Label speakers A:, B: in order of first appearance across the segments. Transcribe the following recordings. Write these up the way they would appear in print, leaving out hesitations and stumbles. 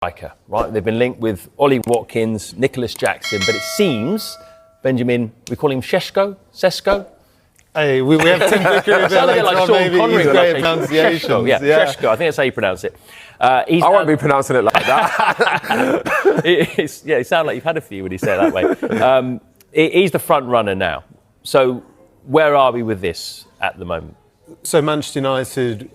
A: striker, right? They've been linked with Ollie Watkins, Nicholas Jackson, but it seems, Benjamin, we call him Sesko?
B: Hey, we have Tim Vickery a bit later on, maybe. He's great at pronunciations.
A: Sesko, I think that's how you pronounce it.
C: I won't be pronouncing it like that.
A: It sounds like you've had a few when you say it that way. He's the front runner now. So where are we with this at the moment?
B: So Manchester United,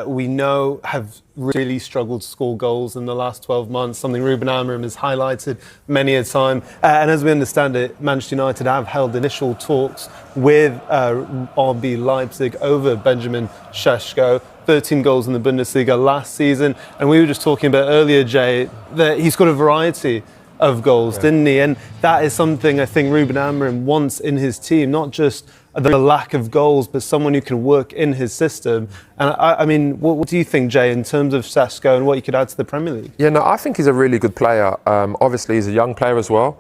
B: we know, have really struggled to score goals in the last 12 months, something Ruben Amorim has highlighted many a time. And as we understand it, Manchester United have held initial talks with RB Leipzig over Benjamin Sesko. 13 goals in the Bundesliga last season. And we were just talking about earlier, Jay, that he's got a variety of goals, didn't he? And that is something I think Ruben Amorim wants in his team, not just the lack of goals, but someone who can work in his system. And I mean, what do you think, Jay, in terms of Sesko and what he could add to the Premier League?
C: Yeah, no, I think he's a really good player. Obviously, he's a young player as well.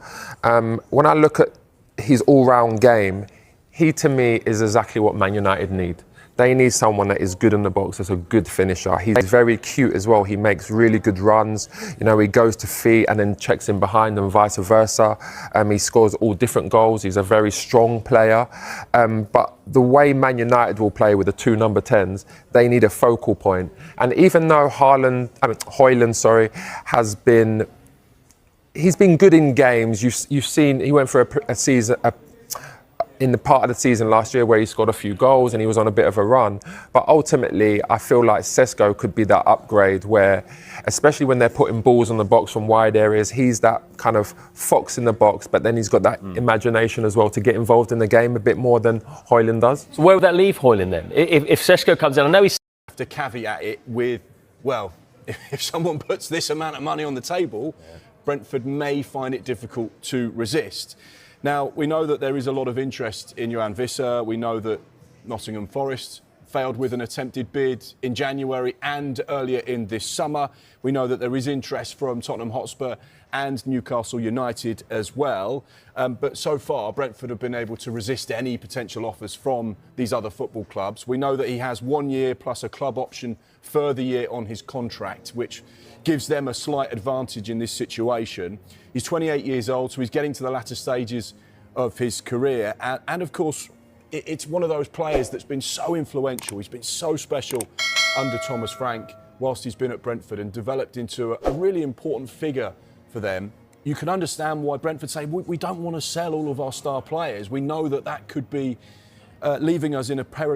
C: When I look at his all-round game, he, to me, is exactly what Man United need. They need someone that is good in the box, that's a good finisher. He's very cute as well. He makes really good runs. You know, he goes to feet and then checks in behind and vice versa. He scores all different goals. He's a very strong player. But the way Man United will play with the two number 10s, they need a focal point. And even though Højlund he's been good in games. You've seen he went for a season. In the part of the season last year where he scored a few goals and he was on a bit of a run. But ultimately, I feel like Sesko could be that upgrade where, especially when they're putting balls on the box from wide areas, he's that kind of fox in the box, but then he's got that imagination as well to get involved in the game a bit more than Højlund does.
A: So where would that leave Højlund then? If Sesko comes in, I know he's...
D: have to caveat it with, well, if someone puts this amount of money on the table, Brentford may find it difficult to resist. Now, we know that there is a lot of interest in Johan Visser. We know that Nottingham Forest failed with an attempted bid in January and earlier in this summer. We know that there is interest from Tottenham Hotspur and Newcastle United as well. But so far, Brentford have been able to resist any potential offers from these other football clubs. We know that he has 1 year plus a club option further year on his contract, which gives them a slight advantage in this situation. He's 28 years old, so he's getting to the latter stages of his career. And of course, it's one of those players that's been so influential. He's been so special under Thomas Frank whilst he's been at Brentford and developed into a really important figure for them. You can understand why Brentford say, we don't want to sell all of our star players. We know that that could be leaving us in a perilous